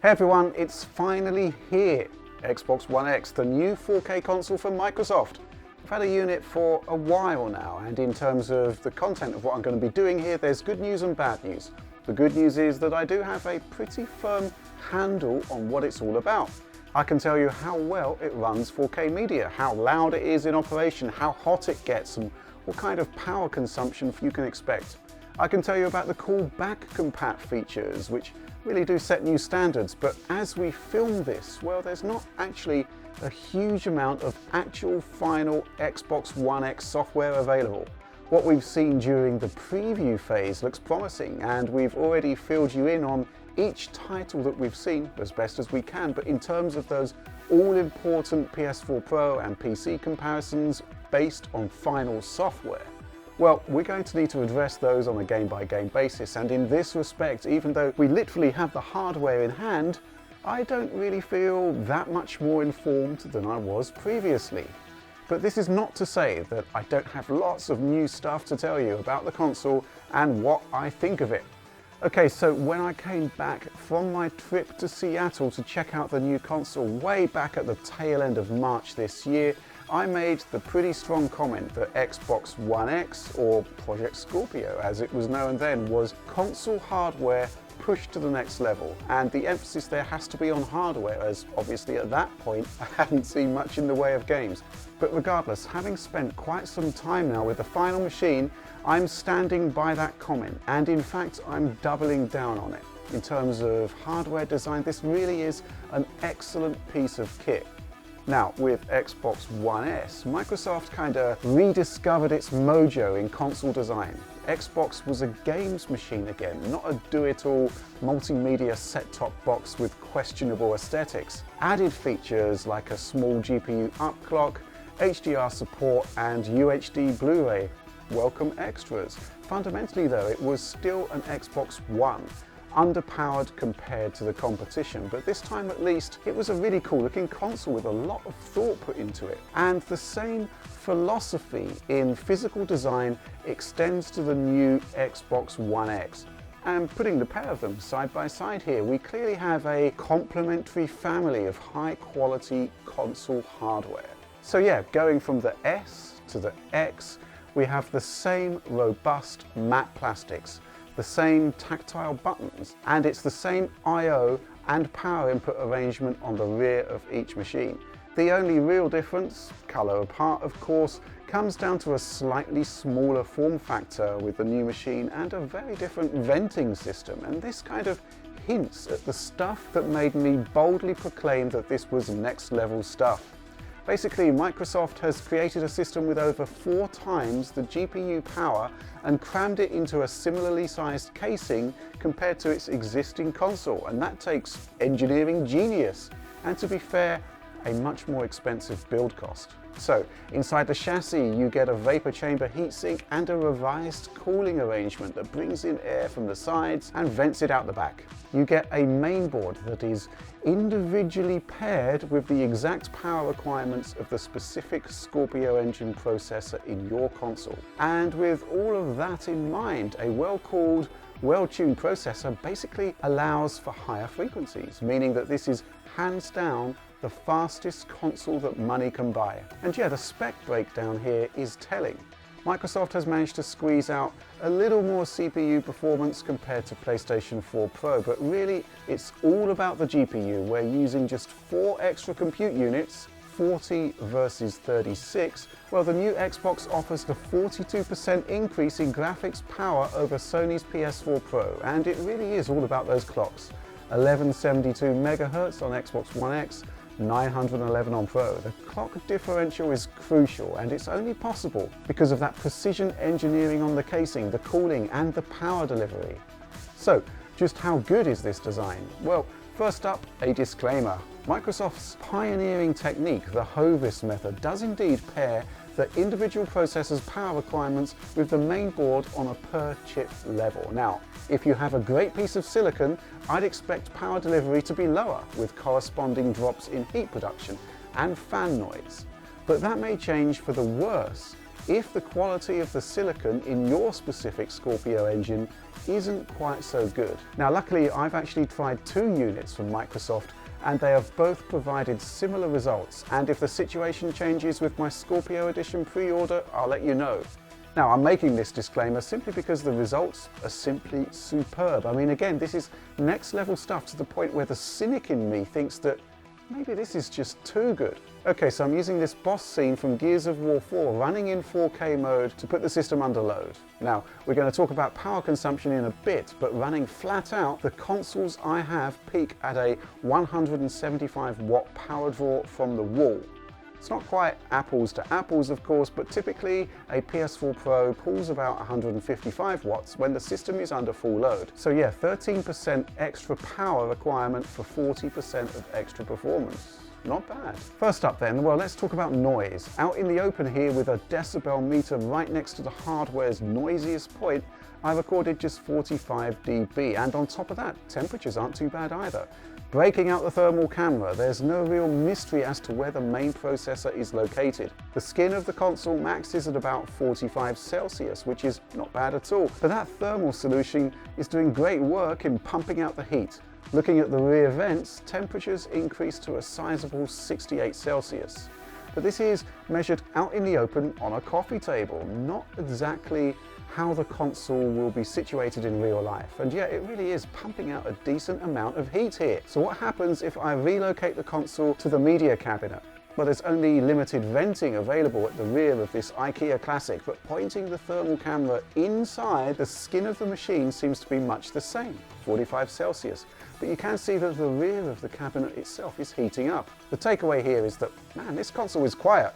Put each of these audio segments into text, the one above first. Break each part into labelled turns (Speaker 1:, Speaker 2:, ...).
Speaker 1: Hey everyone, it's finally here. Xbox One X, the new 4K console from Microsoft. I've had a unit for a while now, and in terms of the content of what I'm going to be doing here, there's good news and bad news. The good news is that I do have a pretty firm handle on what it's all about. I can tell you how well it runs 4K media, how loud it is in operation, how hot it gets, and what kind of power consumption you can expect. I can tell you about the cool back compat features, which really do set new standards, but as we film this, well, there's not actually a huge amount of actual final Xbox One X software available. What we've seen during the preview phase looks promising, and we've already filled you in on each title that we've seen as best as we can, but in terms of those all-important PS4 Pro and PC comparisons based on final software, well, we're going to need to address those on a game-by-game basis, and in this respect, even though we literally have the hardware in hand, I don't really feel that much more informed than I was previously. But this is not to say that I don't have lots of new stuff to tell you about the console and what I think of it. Okay, so when I came back from my trip to Seattle to check out the new console way back at the tail end of March this year, I made the pretty strong comment that Xbox One X, or Project Scorpio as it was known then, was console hardware pushed to the next level, and the emphasis there has to be on hardware, as obviously at that point I hadn't seen much in the way of games. But regardless, having spent quite some time now with the final machine, I'm standing by that comment, and in fact I'm doubling down on it. In terms of hardware design, this really is an excellent piece of kit. Now, with Xbox One S, Microsoft kinda rediscovered its mojo in console design. Xbox was a games machine again, not a do-it-all multimedia set-top box with questionable aesthetics. Added features like a small GPU upclock, HDR support, and UHD Blu-ray. Welcome extras. Fundamentally though, it was still an Xbox One, underpowered compared to the competition, but this time at least it was a really cool looking console with a lot of thought put into it. And the same philosophy in physical design extends to the new Xbox One X. And putting the pair of them side by side here, we clearly have a complementary family of high quality console hardware. So yeah, going from the S to the X, we have the same robust matte plastics, the same tactile buttons, and it's the same I/O and power input arrangement on the rear of each machine. The only real difference, color apart of course, comes down to a slightly smaller form factor with the new machine and a very different venting system, and this kind of hints at the stuff that made me boldly proclaim that this was next level stuff. Basically, Microsoft has created a system with over 4 times the GPU power and crammed it into a similarly sized casing compared to its existing console, and that takes engineering genius, and to be fair, a much more expensive build cost. So, inside the chassis you get a vapor chamber heatsink and a revised cooling arrangement that brings in air from the sides and vents it out the back. You get a mainboard that is individually paired with the exact power requirements of the specific Scorpio engine processor in your console. And with all of that in mind, a well-cooled, well-tuned processor basically allows for higher frequencies, meaning that this is hands down the fastest console that money can buy. And yeah, the spec breakdown here is telling. Microsoft has managed to squeeze out a little more CPU performance compared to PlayStation 4 Pro, but really it's all about the GPU, where using just 4 extra compute units, 40 versus 36, well, the new Xbox offers the 42% increase in graphics power over Sony's PS4 Pro, and it really is all about those clocks. 1172 MHz on Xbox One X, 911 on Pro. The clock differential is crucial, and it's only possible because of that precision engineering on the casing, the cooling, and the power delivery. So, just how good is this design? Well, first up, a disclaimer. Microsoft's pioneering technique, the Hovis method, does indeed pair the individual processor's power requirements with the main board on a per-chip level. Now, if you have a great piece of silicon, I'd expect power delivery to be lower, with corresponding drops in heat production and fan noise. But that may change for the worse if the quality of the silicon in your specific Scorpio engine isn't quite so good. Now luckily I've actually tried 2 units from Microsoft and they have both provided similar results, and if the situation changes with my Scorpio edition pre-order, I'll let you know. Now I'm making this disclaimer simply because the results are simply superb. I mean, again, this is next level stuff to the point where the cynic in me thinks that maybe this is just too good. Okay, so I'm using this boss scene from Gears of War 4 running in 4K mode to put the system under load. Now, we're going to talk about power consumption in a bit, but running flat out, the consoles I have peak at a 175 watt power draw from the wall. It's not quite apples to apples, of course, but typically a PS4 Pro pulls about 155 watts when the system is under full load. So yeah, 13% extra power requirement for 40% of extra performance. Not bad. First up then, well, let's talk about noise. Out in the open here with a decibel meter right next to the hardware's noisiest point, I recorded just 45 dB, and on top of that, temperatures aren't too bad either. Breaking out the thermal camera, there's no real mystery as to where the main processor is located. The skin of the console maxes at about 45 Celsius, which is not bad at all, but that thermal solution is doing great work in pumping out the heat. Looking at the rear vents, temperatures increase to a sizable 68 Celsius. But this is measured out in the open on a coffee table, not exactly how the console will be situated in real life. And yeah, it really is pumping out a decent amount of heat here. So what happens if I relocate the console to the media cabinet? Well, there's only limited venting available at the rear of this IKEA classic, but pointing the thermal camera inside, the skin of the machine seems to be much the same, 45 Celsius. But you can see that the rear of the cabinet itself is heating up. The takeaway here is that, man, this console is quiet.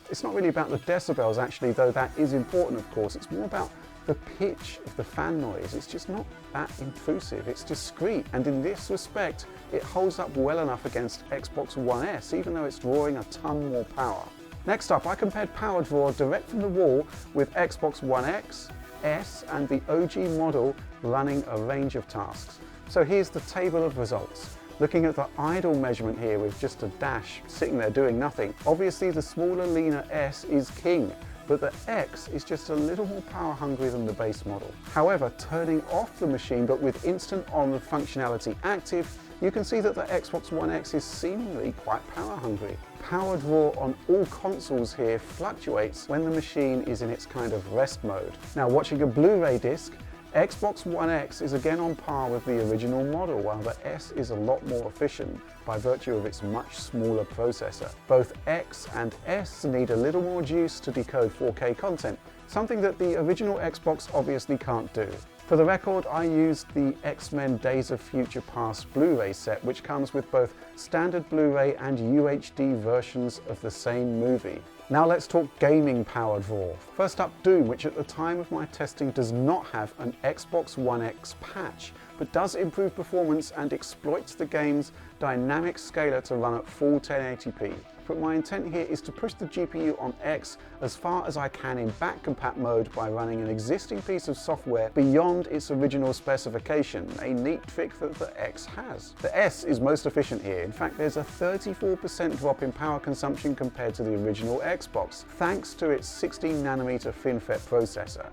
Speaker 1: It's not really about the decibels actually, though that is important of course. It's more about the pitch of the fan noise. It's just not that intrusive, it's discreet, and in this respect it holds up well enough against Xbox One S, even though it's drawing a ton more power. Next up, I compared power draw direct from the wall with Xbox One X, S and the OG model running a range of tasks. So here's the table of results. Looking at the idle measurement here with just a dash sitting there doing nothing, obviously the smaller, leaner S is king, but the X is just a little more power hungry than the base model. However, turning off the machine but with instant on functionality active, you can see that the Xbox One X is seemingly quite power hungry. Power draw on all consoles here fluctuates when the machine is in its kind of rest mode. Now, watching a Blu-ray disc, Xbox One X is again on par with the original model, while the S is a lot more efficient by virtue of its much smaller processor. Both X and S need a little more juice to decode 4K content, something that the original Xbox obviously can't do. For the record, I used the X-Men Days of Future Past Blu-ray set, which comes with both standard Blu-ray and UHD versions of the same movie. Now let's talk gaming power draw. First up, Doom, which at the time of my testing does not have an Xbox One X patch, but does improve performance and exploits the game's dynamic scaler to run at full 1080p. But my intent here is to push the GPU on X as far as I can in back compat mode by running an existing piece of software beyond its original specification, a neat trick that the X has. The S is most efficient here. In fact, there's a 34% drop in power consumption compared to the original Xbox, thanks to its 16nm FinFET processor.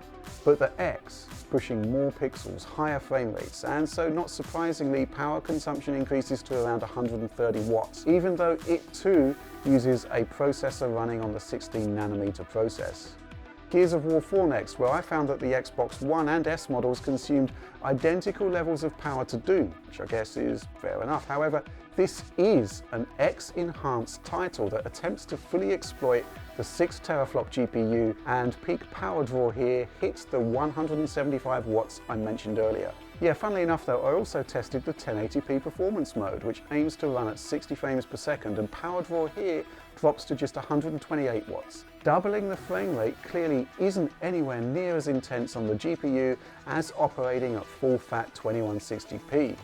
Speaker 1: But the X pushing more pixels, higher frame rates, and so not surprisingly, power consumption increases to around 130 watts, even though it too uses a processor running on the 16nm process. Gears of War 4 next, where I found that the Xbox One and S models consumed identical levels of power to Doom, which I guess is fair enough. However, this is an X-enhanced title that attempts to fully exploit the 6 teraflop GPU, and peak power draw here hits the 175 watts I mentioned earlier. Yeah, funnily enough though, I also tested the 1080p performance mode, which aims to run at 60 frames per second, and power draw here drops to just 128 watts. Doubling the frame rate clearly isn't anywhere near as intense on the GPU as operating at full fat 2160p.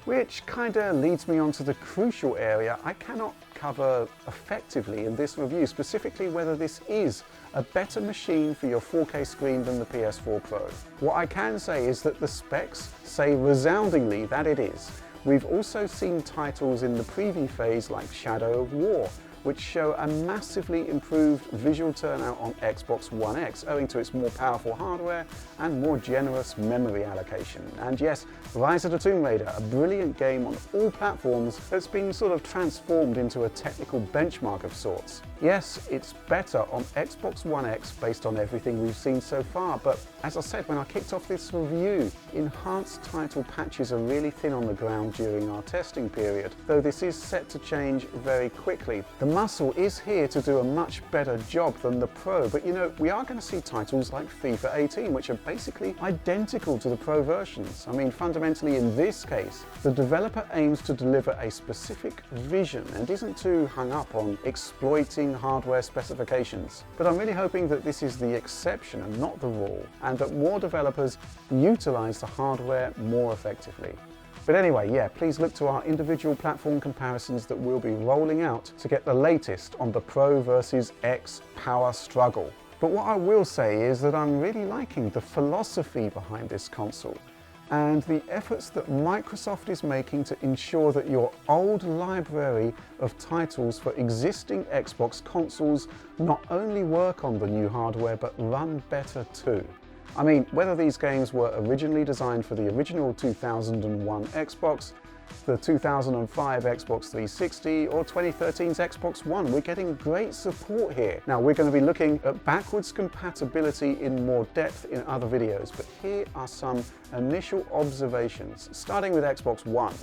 Speaker 1: Which kinda leads me on to the crucial area I cannot cover effectively in this review, specifically whether this is a better machine for your 4K screen than the PS4 Pro. What I can say is that the specs say resoundingly that it is. We've also seen titles in the preview phase like Shadow of War, which show a massively improved visual turnout on Xbox One X, owing to its more powerful hardware and more generous memory allocation. And yes, Rise of the Tomb Raider, a brilliant game on all platforms that's been sort of transformed into a technical benchmark of sorts. Yes, it's better on Xbox One X based on everything we've seen so far, but as I said when I kicked off this review, enhanced title patches are really thin on the ground during our testing period, though this is set to change very quickly. The muscle is here to do a much better job than the Pro, but you know, we are going to see titles like FIFA 18, which are basically identical to the Pro versions. I mean, fundamentally in this case, the developer aims to deliver a specific vision and isn't too hung up on exploiting hardware specifications. But I'm really hoping that this is the exception and not the rule, and that more developers utilize the hardware more effectively. But anyway, yeah, please look to our individual platform comparisons that we'll be rolling out to get the latest on the Pro versus X power struggle. But what I will say is that I'm really liking the philosophy behind this console and the efforts that Microsoft is making to ensure that your old library of titles for existing Xbox consoles not only work on the new hardware but run better too. I mean, whether these games were originally designed for the original 2001 Xbox, the 2005 Xbox 360 or 2013's Xbox One, we're getting great support here. Now we're going to be looking at backwards compatibility in more depth in other videos, but here are some initial observations, starting with Xbox One.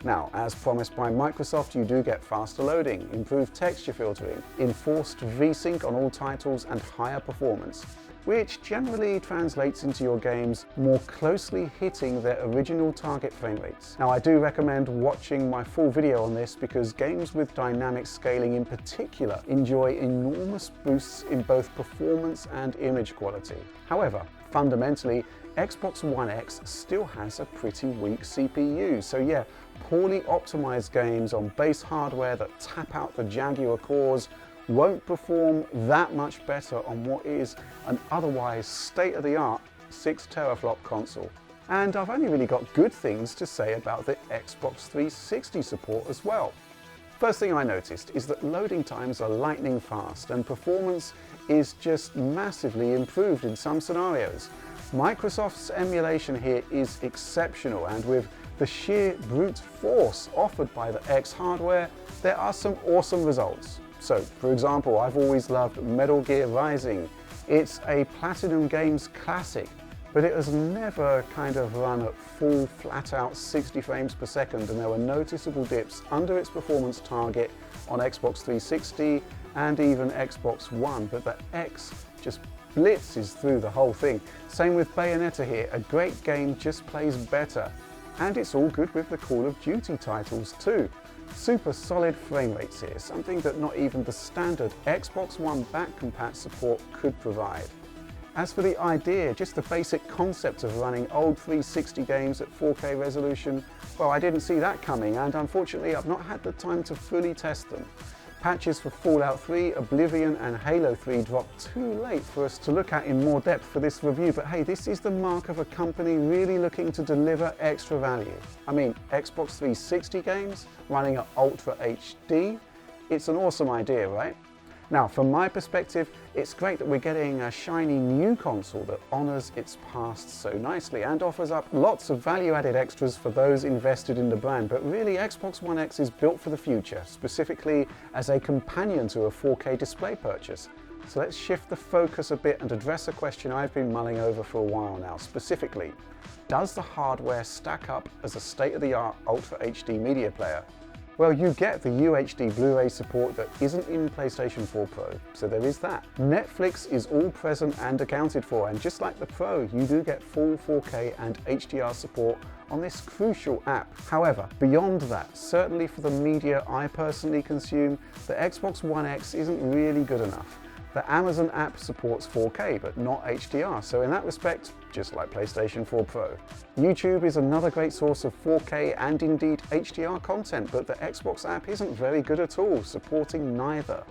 Speaker 1: Now, as promised by Microsoft, you do get faster loading, improved texture filtering, enforced VSync on all titles and higher performance, which generally translates into your games more closely hitting their original target frame rates. Now, I do recommend watching my full video on this because games with dynamic scaling in particular enjoy enormous boosts in both performance and image quality. However, fundamentally, Xbox One X still has a pretty weak CPU, so yeah, poorly optimized games on base hardware that tap out the Jaguar cores won't perform that much better on what is an otherwise state-of-the-art 6 teraflop console. And I've only really got good things to say about the Xbox 360 support as well. First thing I noticed is that loading times are lightning fast and performance is just massively improved in some scenarios. Microsoft's emulation here is exceptional, and with the sheer brute force offered by the X hardware, there are some awesome results. So, for example, I've always loved Metal Gear Rising. It's a Platinum Games classic, but it has never kind of run at full flat-out 60 frames per second, and there were noticeable dips under its performance target on Xbox 360 and even Xbox One, but the X just blitzes through the whole thing. Same with Bayonetta here, a great game just plays better. And it's all good with the Call of Duty titles too. Super solid frame rates here, something that not even the standard Xbox One back compat support could provide. As for the idea, just the basic concept of running old 360 games at 4K resolution, well, I didn't see that coming, and unfortunately I've not had the time to fully test them. Patches for Fallout 3, Oblivion and Halo 3 dropped too late for us to look at in more depth for this review, but hey, this is the mark of a company really looking to deliver extra value. I mean, Xbox 360 games running at Ultra HD, it's an awesome idea, right? Now, from my perspective, it's great that we're getting a shiny new console that honors its past so nicely and offers up lots of value-added extras for those invested in the brand. But really, Xbox One X is built for the future, specifically as a companion to a 4K display purchase. So let's shift the focus a bit and address a question I've been mulling over for a while now. Specifically, does the hardware stack up as a state-of-the-art Ultra HD media player? Well, you get the UHD Blu-ray support that isn't in PlayStation 4 Pro, so there is that. Netflix is all present and accounted for, and just like the Pro, you do get full 4K and HDR support on this crucial app. However, beyond that, certainly for the media I personally consume, the Xbox One X isn't really good enough. The Amazon app supports 4K, but not HDR, so in that respect, just like PlayStation 4 Pro. YouTube is another great source of 4K and indeed HDR content, but the Xbox app isn't very good at all, supporting neither.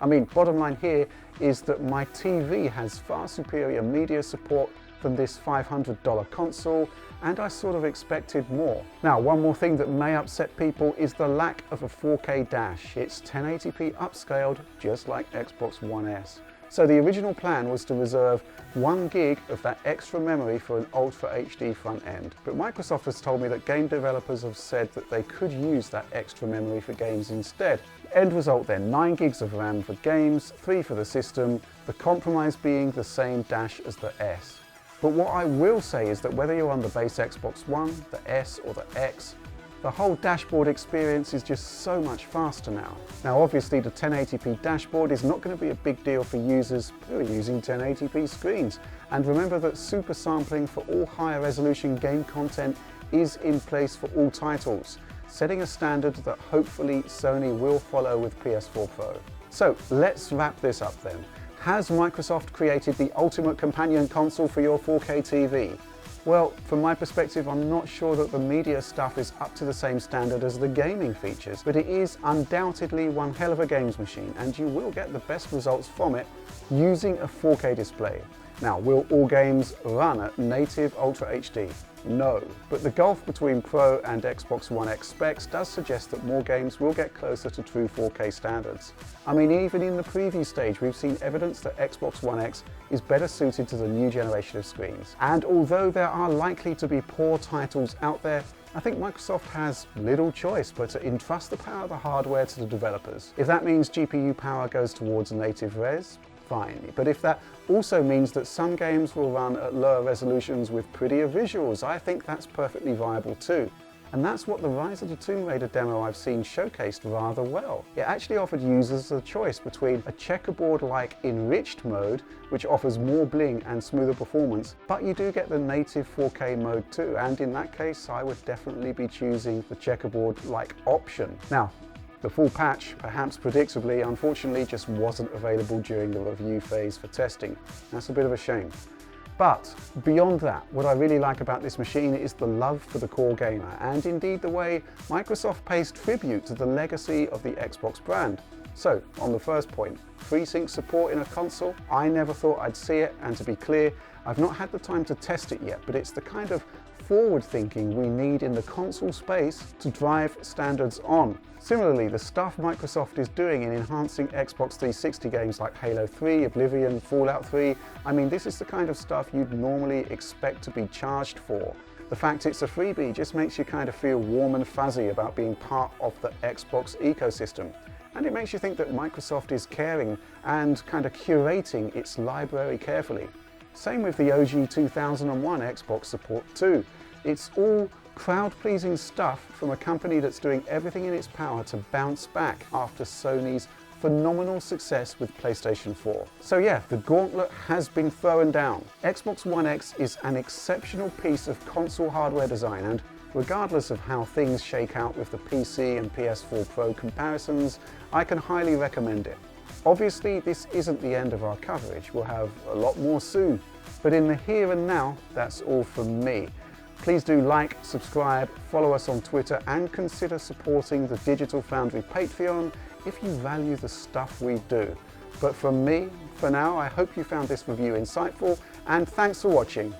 Speaker 1: I mean, bottom line here is that my TV has far superior media support than this $500 console, and I sort of expected more. Now, one more thing that may upset people is the lack of a 4K dash. It's 1080p upscaled, just like Xbox One S. So the original plan was to reserve 1 gig of that extra memory for an Ultra HD front end. But Microsoft has told me that game developers have said that they could use that extra memory for games instead. End result then, 9 gigs of RAM for games, 3 for the system, the compromise being the same dash as the S. But what I will say is that whether you're on the base Xbox One, the S or the X, the whole dashboard experience is just so much faster now. Now obviously the 1080p dashboard is not going to be a big deal for users who are using 1080p screens. And remember that super sampling for all higher resolution game content is in place for all titles, setting a standard that hopefully Sony will follow with PS4 Pro. So let's wrap this up then. Has Microsoft created the ultimate companion console for your 4K TV? Well, from my perspective, I'm not sure that the media stuff is up to the same standard as the gaming features, but it is undoubtedly one hell of a games machine, and you will get the best results from it using a 4K display. Now, will all games run at native Ultra HD? No, but the gulf between Pro and Xbox One X specs does suggest that more games will get closer to true 4K standards. I mean, even in the preview stage, we've seen evidence that Xbox One X is better suited to the new generation of screens. And although there are likely to be poor titles out there, I think Microsoft has little choice but to entrust the power of the hardware to the developers. If that means GPU power goes towards native res, fine. But if that also means that some games will run at lower resolutions with prettier visuals, I think that's perfectly viable too. And that's what the Rise of the Tomb Raider demo I've seen showcased rather well. It actually offered users a choice between a checkerboard-like enriched mode, which offers more bling and smoother performance, but you do get the native 4K mode too, and in that case I would definitely be choosing the checkerboard-like option. Now, the full patch, perhaps predictably, unfortunately just wasn't available during the review phase for testing. That's a bit of a shame. But beyond that, what I really like about this machine is the love for the core gamer, and indeed the way Microsoft pays tribute to the legacy of the Xbox brand. So, on the first point, FreeSync support in a console, I never thought I'd see it, and to be clear, I've not had the time to test it yet, but it's the kind of forward thinking we need in the console space to drive standards on. Similarly, the stuff Microsoft is doing in enhancing Xbox 360 games like Halo 3, Oblivion, Fallout 3, I mean, this is the kind of stuff you'd normally expect to be charged for. The fact it's a freebie just makes you kind of feel warm and fuzzy about being part of the Xbox ecosystem. And it makes you think that Microsoft is caring and kind of curating its library carefully. Same with the OG 2001 Xbox support too. It's all crowd-pleasing stuff from a company that's doing everything in its power to bounce back after Sony's phenomenal success with PlayStation 4. So yeah, the gauntlet has been thrown down. Xbox One X is an exceptional piece of console hardware design, and regardless of how things shake out with the PC and PS4 Pro comparisons, I can highly recommend it. Obviously, this isn't the end of our coverage. We'll have a lot more soon. But in the here and now, that's all from me. Please do like, subscribe, follow us on Twitter, and consider supporting the Digital Foundry Patreon if you value the stuff we do. But from me, for now, I hope you found this review insightful, and thanks for watching.